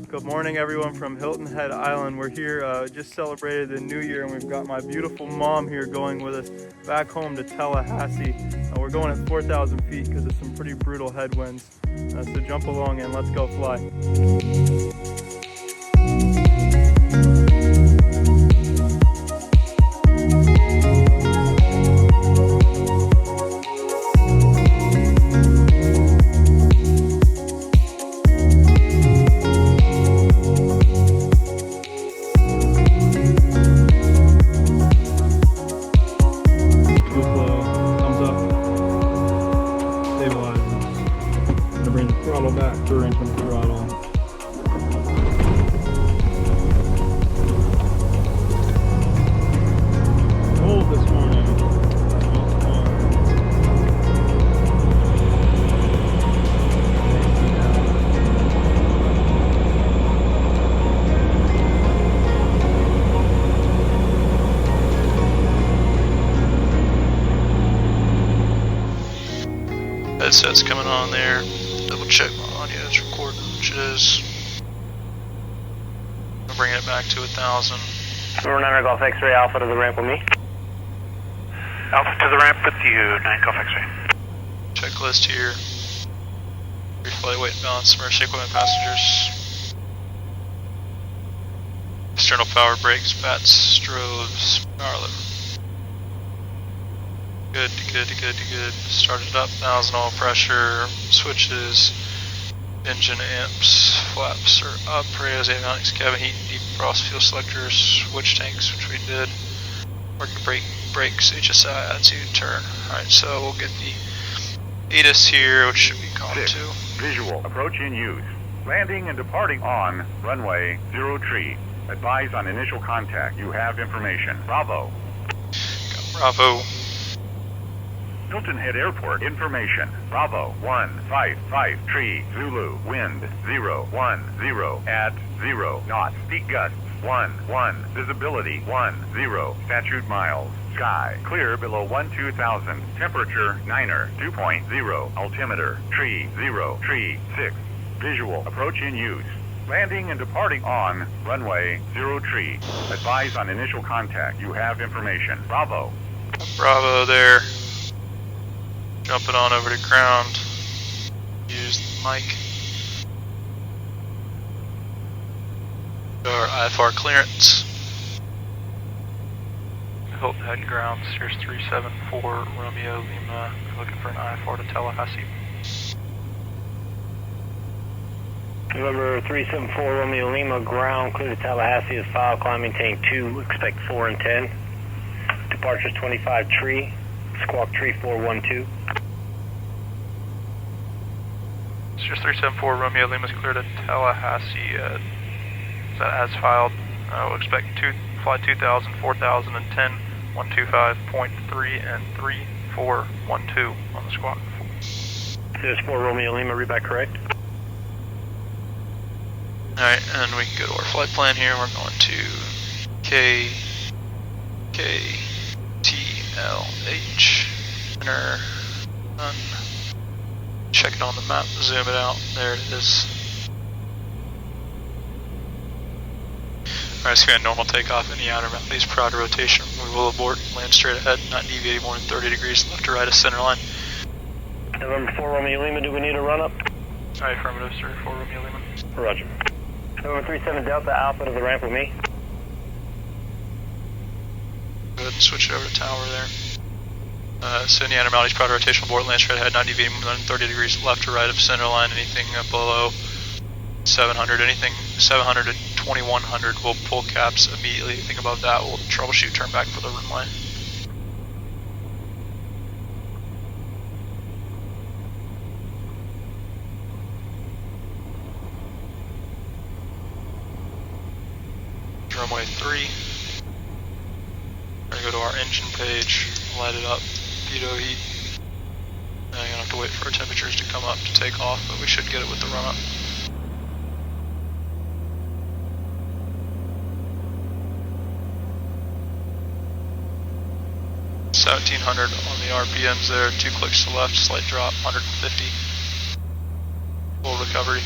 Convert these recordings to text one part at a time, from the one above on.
Good morning, everyone from Hilton Head Island. We're here, just celebrated the New Year, and we've got my beautiful mom here going with us back home to Tallahassee. We're going at 4,000 feet because of some pretty brutal headwinds. So jump along and let's go fly. Headset's coming on there. Double check my audio is recording, which it is. I'm bringing it back to 1,000. Number 9 Golf X-ray, Alpha to the ramp with me. Alpha to the ramp with you, 9 Golf X-ray. Checklist here. Reflight weight and balance, emergency equipment passengers. External power brakes, bats, strobes, power lift. Good. Started up, 1,000 oil pressure, switches, engine amps, flaps are up, radios, avionics, cabin heat, deep frost fuel selectors, switch tanks, which we did. Working brakes, HSI, attitude, turn. Alright, so we'll get the ATIS here, which should be COM 2. Visual, approach in use. Landing and departing on runway 03. Advise on initial contact. You have information. Bravo. Got Bravo. Hilton Head Airport information. Bravo 155 Zulu. Wind 010 at 0 knots. Peak gusts 11. Visibility 10. Statute miles. Sky clear below 12,000. Temperature 9er 2.0. Altimeter 3036. Visual approach in use. Landing and departing on runway 03. Advise on initial contact. You have information. Bravo. Bravo there. Jumping on over to ground. Use the mic. Our IFR clearance. Hilton Head ground, Cirrus 374 Romeo Lima. Looking for an IFR to Tallahassee. November 374 Romeo Lima, ground, clear to Tallahassee is file, climb, maintain 2, expect 4 and 10. Departures 25 tree, squawk tree 412. Cirrus 374 Romeo Lima is clear to Tallahassee. Is that as filed? We'll expect fly 2,000, 4,000, and 10, 125.3 and 3412 on the squawk. Cirrus 4 Romeo Lima, read back correct. Alright, and we can go to our flight plan here. We're going to KTLH. Enter. Done. Check it on the map, zoom it out. There it is. Alright, so we had normal takeoff in the outer mouthpiece, prior to rotation. We will abort, land straight ahead, not deviating more than 30 degrees left to right of center line. November 4 Romeo Lima, do we need a run up? Alright, affirmative, sir, 4 Romeo Lima. Roger. November 37 Delta, Alpha to the ramp with me. Go ahead and switch it over to tower there. So in the outer mouthpiece, prior to rotation, abort, land straight ahead, not deviating more than 30 degrees left to right of center line. Anything below 700, anything 700 to 2100 will pull caps immediately. Anything above that will troubleshoot, turn back for the runway. Runway 3. We're going to go to our engine page, light it up, pitot heat. Now you're going to have to wait for our temperatures to come up to take off, but we should get it with the run up. 1700 on the RPMs there, 2 clicks to left, slight drop, 150. Full recovery.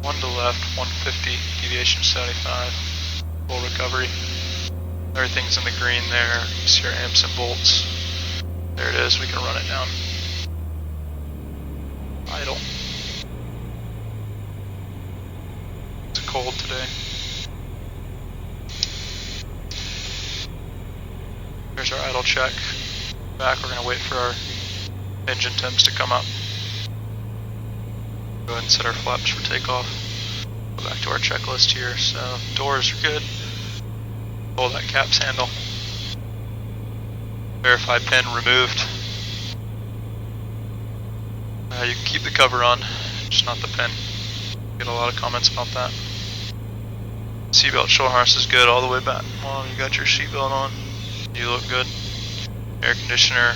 One to left, 150, deviation 75, full recovery. Everything's in the green there. You see our amps and bolts. There it is, we can run it down. Idle. It's cold today. Here's our idle check. Back, we're going to wait for our engine temps to come up. Go ahead and set our flaps for takeoff. Go back to our checklist here. So, doors are good. Pull that caps handle. Verify pin removed. You can keep the cover on, just not the pin. Get a lot of comments about that. Seatbelt shoulder harness is good all the way back. Well, you got your seatbelt on. You look good. Air conditioner,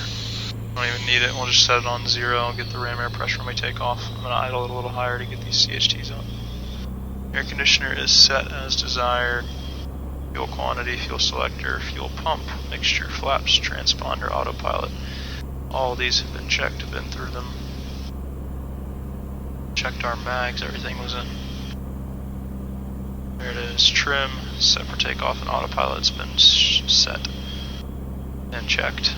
don't even need it. We'll just set it on 0. I'll get the ram air pressure when we take off. I'm gonna idle it a little higher to get these CHTs up. Air conditioner is set as desired. Fuel quantity, fuel selector, fuel pump, mixture, flaps, transponder, autopilot. All these have been checked, have been through them. Checked our mags, everything was in. There it is, trim, set for takeoff, and autopilot's been set and checked.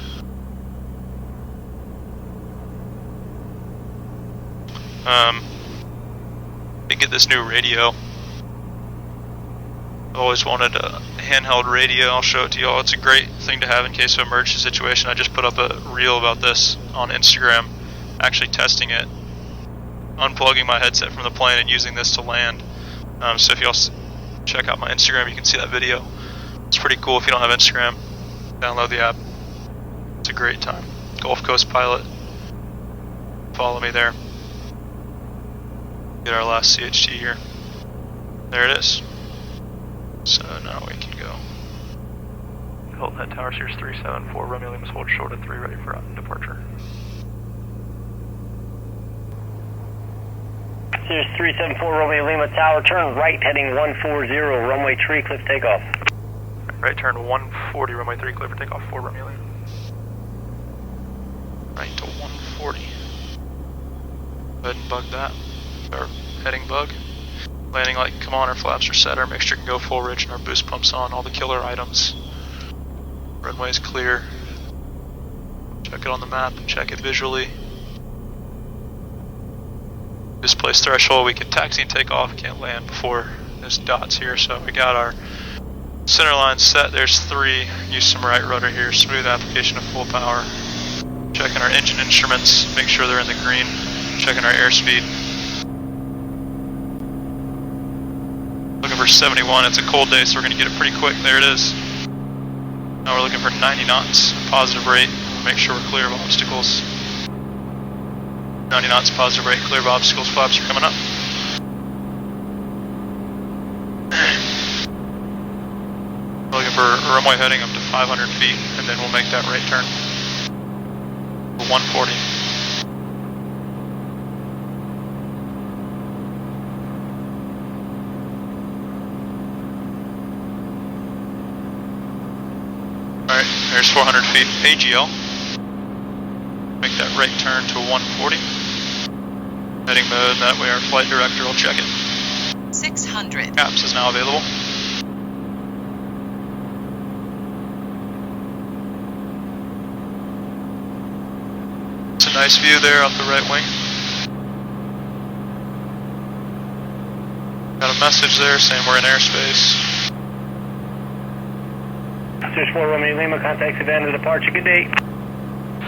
To get this new radio. I've always wanted a handheld radio. I'll show it to y'all. It's a great thing to have in case of an emergency situation. I just put up a reel about this on Instagram, actually testing it, unplugging my headset from the plane and using this to land. So if y'all check out my Instagram, you can see that video. It's pretty cool. If you don't have Instagram, download the app. It's a great time. Gulf Coast Pilot. Follow me there. Get our last CHT here. There it is. So now we can go. Hilton Head Tower, Cirrus 374, Romeo Lima, hold short at 3, ready for departure. Cirrus 374, Romeo Lima Tower, turn right heading 140, runway 3, clear for takeoff. Right turn 140, runway 3, clear for takeoff, 4 Romeo Lima. Right to 140. Go ahead and bug that. Our heading bug. Landing light, come on, our flaps are set, our mixture can go full ridge, and our boost pumps on, all the killer items. Runway is clear. Check it on the map, check it visually. Displace threshold, we can taxi and take off, can't land before there's dots here, so we got our center line set, there's 3, use some right rudder here, smooth application of full power. Checking our engine instruments, make sure they're in the green, checking our airspeed. Looking for 71, it's a cold day, so we're going to get it pretty quick, there it is. Now we're looking for 90 knots, positive rate, make sure we're clear of obstacles. 90 knots, positive rate, clear of obstacles, flaps are coming up. We're looking for a runway heading up to 500 feet, and then we'll make that right turn. 140. Alright, there's 400 feet AGL. Make that right turn to 140. Heading mode, that way our flight director will check it. 600. Caps is now available. It's a nice view there off the right wing. Got a message there saying we're in airspace. Cirrus 4 Romeo Lima, contact Savannah departure, good day.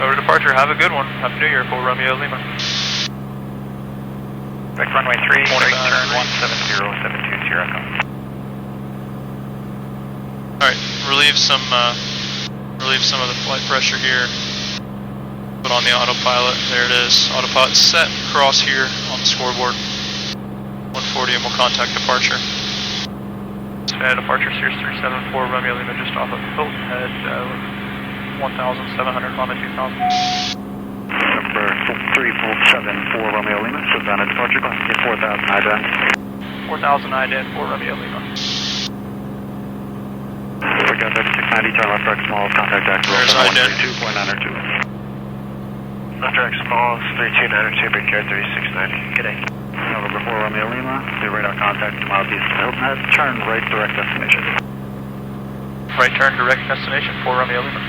Over to departure, have a good one. Happy New Year, 4 Romeo Lima. Back runway 3, right turn 170, 720. Alright, relieve some of the flight pressure here. Put on the autopilot, there it is. Autopilot set, cross here on the scoreboard. 140 and we'll contact departure. Savannah departure, Cirrus 374, Romeo Lima, just off of Hilton Head, 1,700, Lima 2000. Number 3474 Romeo Lima, Savannah departure, go ahead, 4,000 IDEN. 4,000 IDEN, 4 Romeo Lima. We got 3690, turn left direct small, contact active. There's IDEN. 132.902. Left direct small, 3292, big care 3690. Good day. November 4 Romeo Lima, the radar contact to miles east of Hilton Head, turn right direct destination. Right turn, direct destination, 4 Romeo Lima.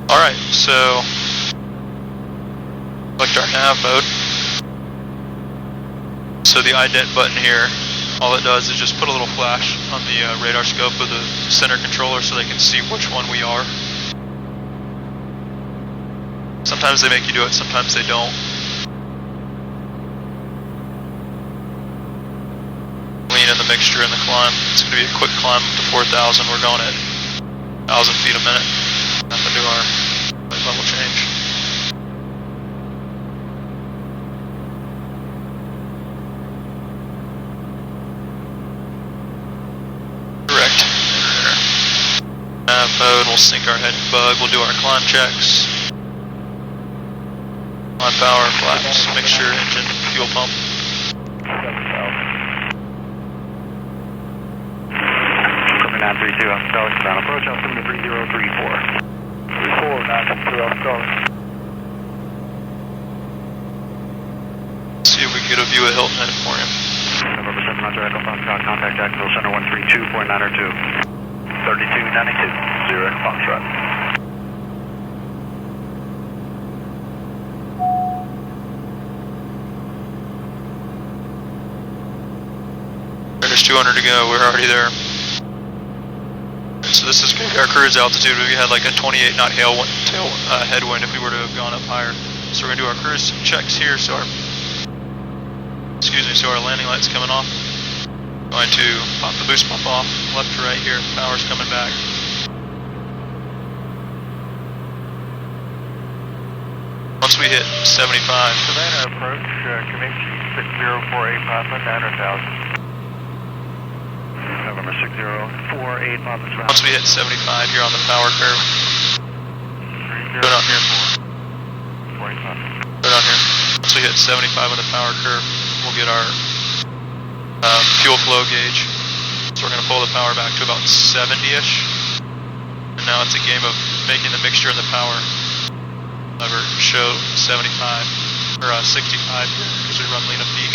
Alright, so select our nav mode. So the ident button here, all it does is just put a little flash on the radar scope of the center controller so they can see which one we are. Sometimes they make you do it, sometimes they don't. Lean in the mixture in the climb. It's going to be a quick climb up to 4,000. We're going at 1,000 feet a minute. Have to do our level change. Direct. Nav mode, we'll sync our head and bug, we'll do our climb checks. On power, flaps, mixture, engine, fuel pump. Coming 932, I'm Stalin, ground approach, altimeter 3034. 34, 932, I'm Stalin. See if we can get a view of Hilton Head for him. November 7 Roger, Echo Foxtrot, contact Jacksonville Center 132.902. 3292, 0 Echo Foxtrot. There's 200 to go, we're already there. So this is going to be our cruise altitude. We had like a 28 knot headwind if we were to have gone up higher. So we're going to do our cruise checks here. So our landing light's coming off. Going to pop the boost pump off, left to right here. Power's coming back. Once we hit 75. Savannah approach, connection 6048 Papa, 900,000. November 6048 Papa, Once we hit 75 here on the power curve. Go down here. Go down here. Once we hit 75 on the power curve, we'll get our fuel flow gauge. So we're going to pull the power back to about 70-ish. And now it's a game of making the mixture and the power lever show 75 or 65 here because we run Lena peak.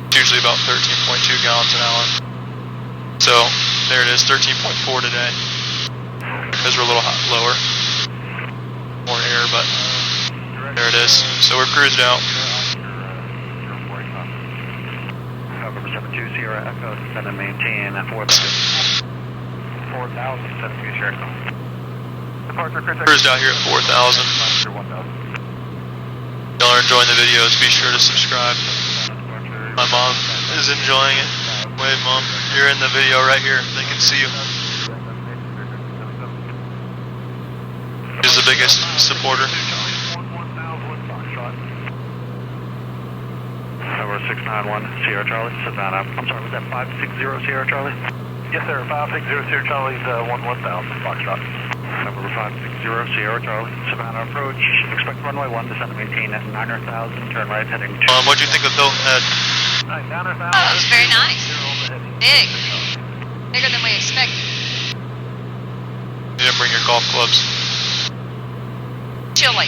It's usually about 13.2 gallons an hour. So there it is, 13.4 today. Because we're a little lower, more air, but there it is. So we're cruised out. November 72 Sierra Echo, descend and maintain at 4,000. 4,000, 72 Sierra Echo. Departure critical. Cruised out here at 4,000. Y'all are enjoying the videos, be sure to subscribe. My mom is enjoying it. Wave, Mom, you're in the video right here. They can see you. She's the biggest supporter. Over 691 Sierra Charlie, Savannah. I'm sorry, was that 560 Sierra Charlie? Yes, sir. 560 Sierra Charlie's 1000 Foxtrot. Number 560 Sierra Charlie, Savannah approach. Expect runway 1, descend and maintain at 900,000. Turn right heading 2. What'd you think of Hilton Head? 900,000. Oh, it was very nice. Big. Bigger than we expected. You didn't bring your golf clubs. Chilly.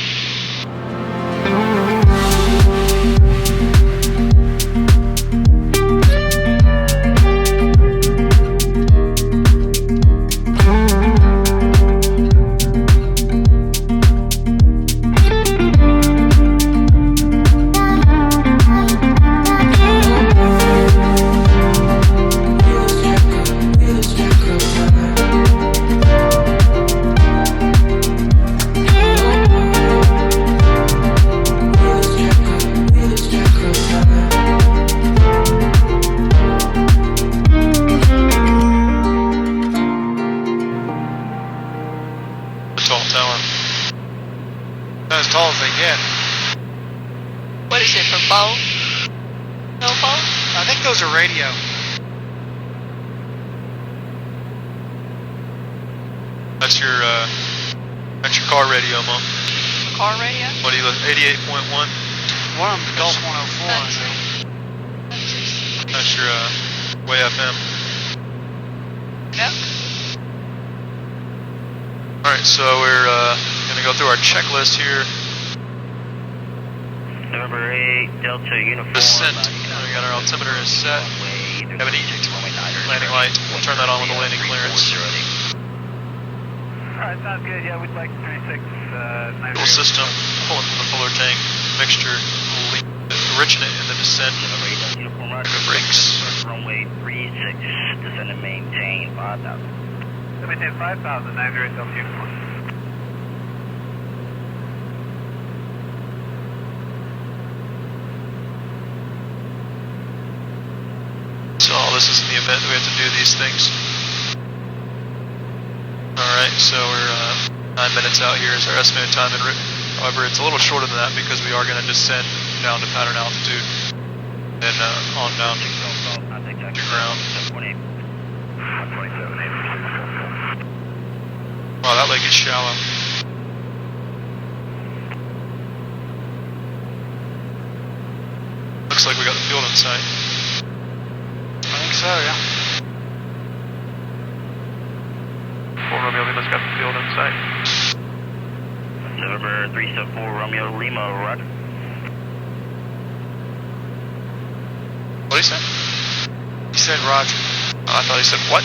As tall as they get. What is it, for bow? No bow? I think those are radio. That's your car radio, Mom. Car radio? What do you look? 88.1. One of them, the Gulf 104. That's your way FM. Yep. All right, so we're Gonna go through our checklist here. November 8, Delta Uniform. Descent. We got our altimeter is set. Have an landing light. We'll turn that on with the landing clearance. Alright, sounds good. Yeah, we'd like 36. Fuel system. Pulling from the fuller tank. Mixture. Enriching it in the descent. The brakes. Runway 36. Descend and maintain 5,000. Maintain 5,000. 98 Delta Uniform. So this is in the event that we have to do these things. Alright, so we're 9 minutes out here is our estimated time en route. However, it's a little shorter than that because we are going to descend down to pattern altitude and on down to ground. Wow, that lake is shallow. Looks like we got the field in sight. I think so, yeah. 4 Romeo Lima's got the field in sight. November 374 Romeo Lima, roger. What did he say? He said Roger. Oh, I thought he said what?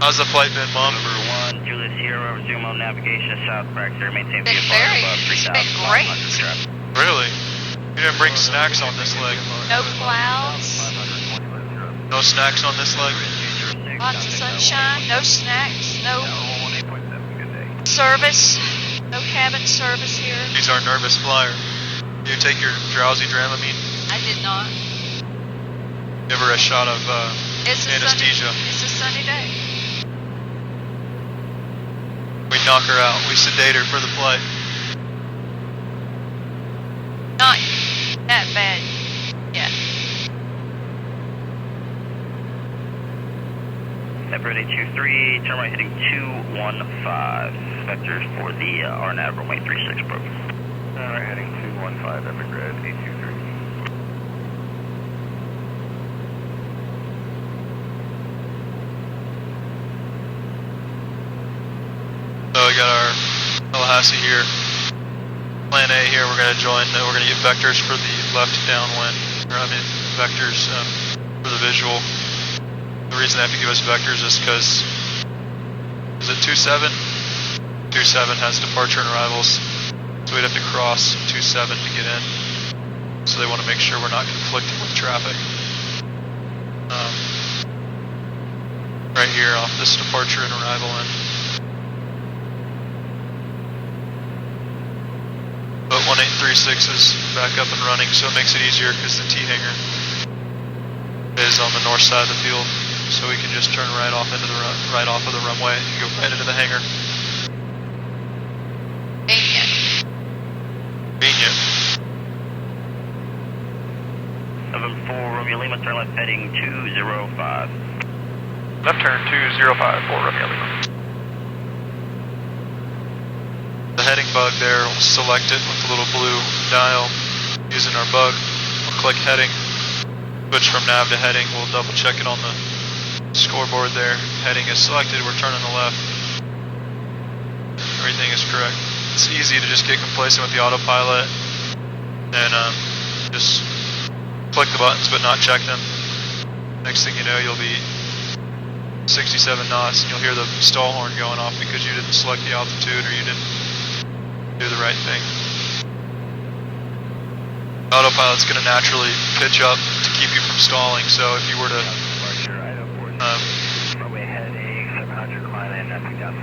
How's the flight been, Mom? Number 1, Julius Sierra, resume on navigation south Braxton, maintain Been VFR very, above it's 3,500 been great. traffic. Really? You didn't bring snacks on this leg? No clouds, No snacks on this leg? lots of sunshine, no snacks, no service, no cabin service here. He's our nervous flyer. You take your drowsy Dramamine? I did not. Give her a shot of It's a anesthesia. It's a sunny day. We knock her out. We sedate her for the flight. Not that bad yet. Number 823, turn right heading 215. Vectors for the RNAV runway 36 approach. Alright, heading 215, Epic Red 823. So we got our Tallahassee here. Plan A here, we're going to join, we're going to get vectors for the left downwind, or I mean vectors for the visual. The reason they have to give us vectors is because, is it 27? 27 has departure and arrivals, so we'd have to cross 27 to get in. So they want to make sure we're not conflicting with traffic. Right here off this departure and arrival end. But 1836 is back up and running, so it makes it easier because the T-hanger is on the north side of the field. So we can just turn right off into the right off of the runway and go right into the hangar. Convenient. November 4 Romeo Lima, turn left heading 205. Left turn 205 for Romeo Lima. The heading bug there, we'll select it with the little blue dial using our bug. We'll click heading, switch from nav to heading. We'll double check it on the scoreboard there. Heading is selected, we're turning the left. Everything is correct. It's easy to just get complacent with the autopilot and just click the buttons but not check them. Next thing you know, you'll be 67 knots and you'll hear the stall horn going off because you didn't select the altitude or you didn't do the right thing. Autopilot's going to naturally pitch up to keep you from stalling, so if you were to runway heading 700, climb in, nothing down.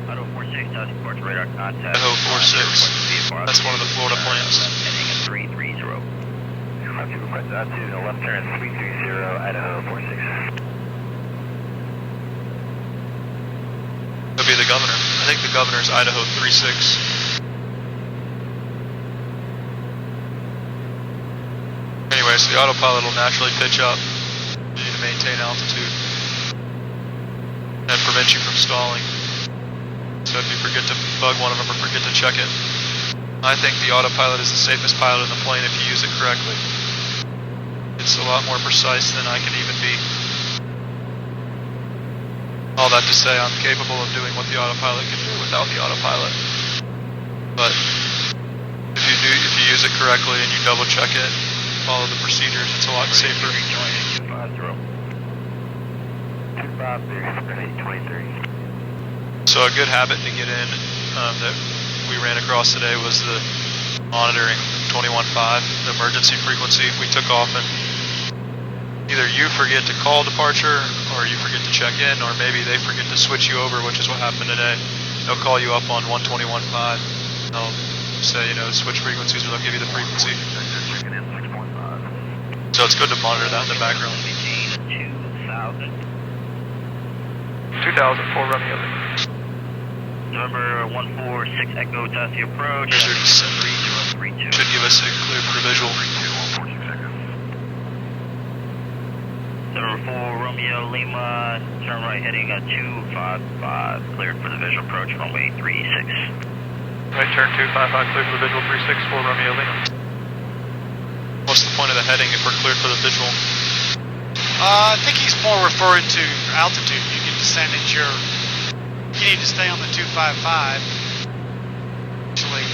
Idaho 46, touch departure radar contact. Idaho 46, that's one of the Florida plants. Heading at 330. Request altitude, left turn 330, Idaho 46. That'd be the governor. I think the governor's Idaho 36. Anyway, so the autopilot will naturally pitch up. You need to maintain altitude and prevent you from stalling. So if you forget to bug one of them or forget to check it, I think the autopilot is the safest pilot in the plane if you use it correctly. It's a lot more precise than I can even be. All that to say, I'm capable of doing what the autopilot can do with without the autopilot. But if you use it correctly and you double check it, follow the procedures, it's a lot safer. 250. So a good habit to get in that we ran across today was the monitoring 21.5, the emergency frequency. We took off and either you forget to call departure or you forget to check in, or maybe they forget to switch you over, which is what happened today. They'll call you up on 121.5. They'll say, switch frequencies, or they'll give you the frequency. So it's good to monitor that in the background. 2004 Romeo. November 146 Echo Tassie approach. Here's your descent. Should give us a clear for the visual. November 4 Romeo Lima, turn right heading 255, cleared for the visual approach, runway 36. Right turn 255, cleared for the visual 36 for Romeo Lima. What's the point of the heading if we're cleared for the visual? I think he's more referring to altitude. You can descend at you need to stay on the 255. Actually,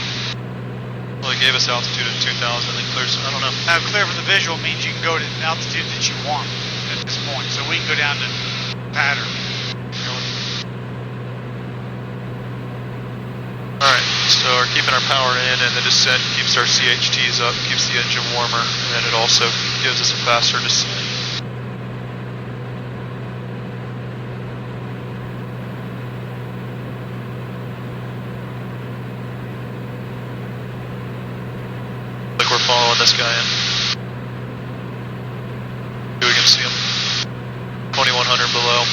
well, he gave us altitude at 2,000 and then clears. I don't know. Now, clear for the visual means you can go to altitude that you want at this point. So we can go down to pattern. Alright, so we're keeping our power in, and the descent keeps our CHTs up, keeps the engine warmer, and then it also gives us a faster descent. Like we're following this guy in. We can see him. 2100 below.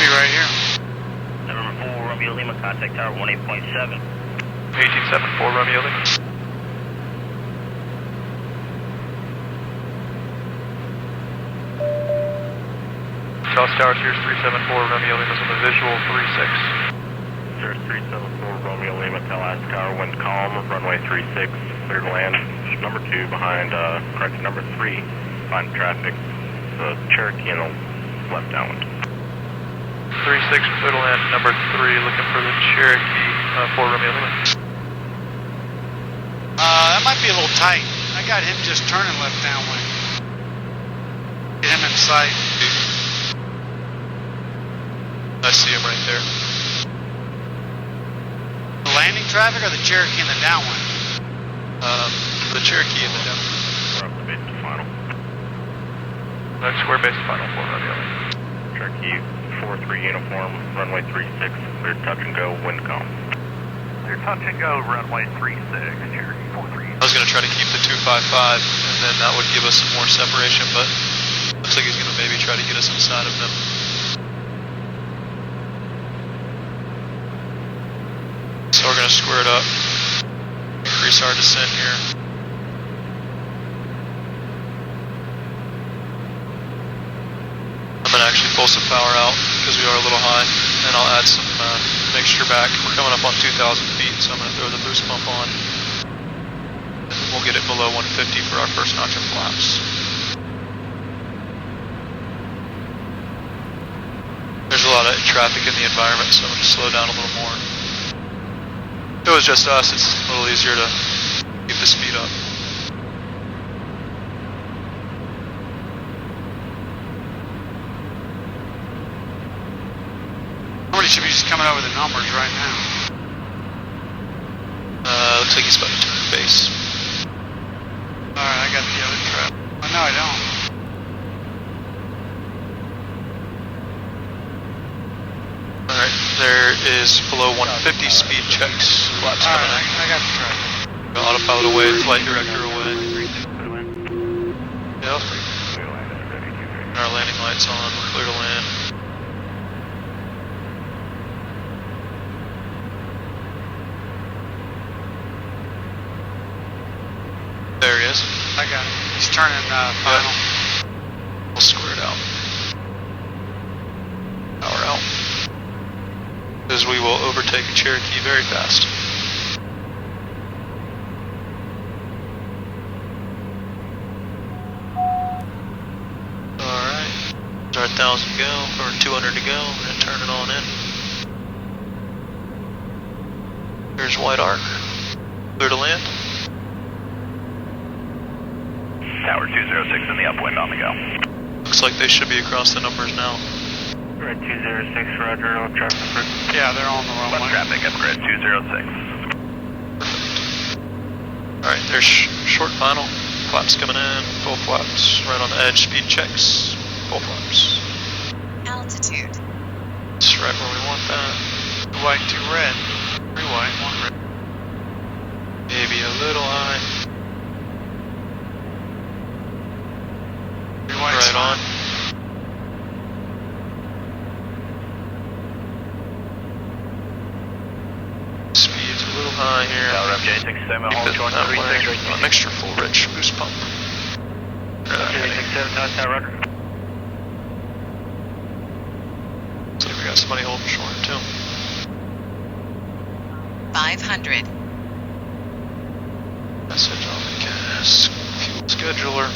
Right here. November 4 Romeo Lima, contact tower 18.7. 1874 Romeo Lima. South Tower, Cirrus 374 Romeo Lima's on the visual 36. Cirrus 374 Romeo Lima, Tallahassee Tower, wind calm, runway 36, clear to land. Number 2 behind, correction, number 3 behind traffic. The Cherokee in the left downwind. 36 clear to land, number 3 looking for the Cherokee for Romeo Lima. That might be a little tight. I got him just turning left downwind. Get him in sight. I see him right there. The landing traffic or the Cherokee in the downwind? The Cherokee in the downwind. We're up to base to final. Next, we're base to final for Romeo Lima. Cherokee 4-3 uniform, runway 36, clear touch and go, wind calm. Clear touch and go, runway 36, Cherokee 4-3. I was going to try to keep the 255, and then that would give us some more separation, but looks like he's going to maybe try to get us inside of them. So we're going to square it up, increase our descent here. I'm going to actually pull some power out because we are a little high, and I'll add some mixture back. We're coming up on 2,000 feet, so I'm going to throw the boost pump on. And we'll get it below 150 for our first notch of flaps. There's a lot of traffic in the environment, so I'm going to slow down a little more. If it was just us, it's a little easier to keep the speed up. Somebody should be just coming over the numbers right now. Looks like he's about to turn base. Alright, I got the other trap. Oh, no, I don't. Alright, there is below 150 speed checks. Flaps coming Alright, in. I got the trap. Autopilot away, flight director away. Yep. And our landing lights on, we're clear to land. There he is. I got it. He's turning final. We'll square it out. Power out. Because we will overtake a Cherokee very fast. 1,000 to go, or 200 to go, and turn it on in. Here's White Arc. Clear to land. Tower 206 in the upwind on the go. Looks like they should be across the numbers now. Red 206, roger, all traffic approved. Yeah, they're on the Left runway. traffic at grid 206. Alright, there's short final. Flaps coming in, full flaps, right on the edge, speed checks, full flaps. Altitude. It's right where we want that. 2 white, 2 red. 3 white, 1 red. Maybe a little high. 3 white's Right on. fine. Speed's a little high here. Tower FJ67, Keep hold it short that way. 36. An extra full rich boost pump. FJ67, Tower roger. Looks like we got somebody holding short too. 500. Message on the gas. Fuel scheduler.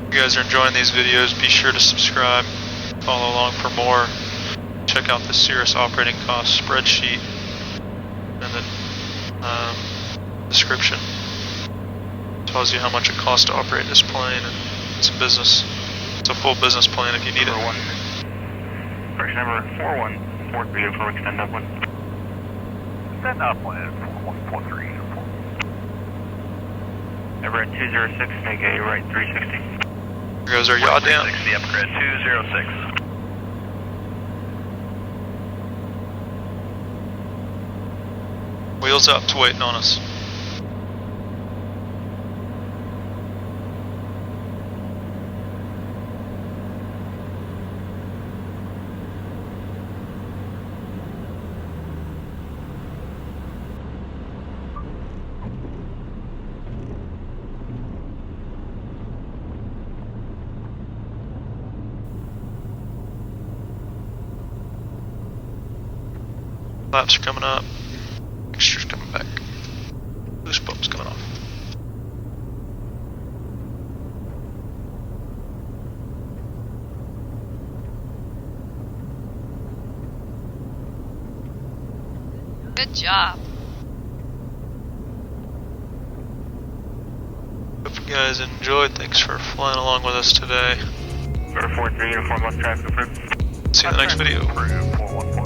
If you guys are enjoying these videos, be sure to subscribe, follow along for more. Check out the Cirrus operating cost spreadsheet in the description. Tells you how much it costs to operate this plane, and it's a business. It's a full business plan if you need it. Correction number 4143 for extend upwind. Extend upwind 4143. Everett 206, take a right 360. Here goes our yaw down. 360 up grid 206. Wheels up's waiting on us. Flaps are coming up. Mixture's coming back. Boost pump's coming off. Good job. Hope you guys enjoyed. Thanks for flying along with us today. Number 43 uniform left traffic approved. See you in the next video. Approved 414.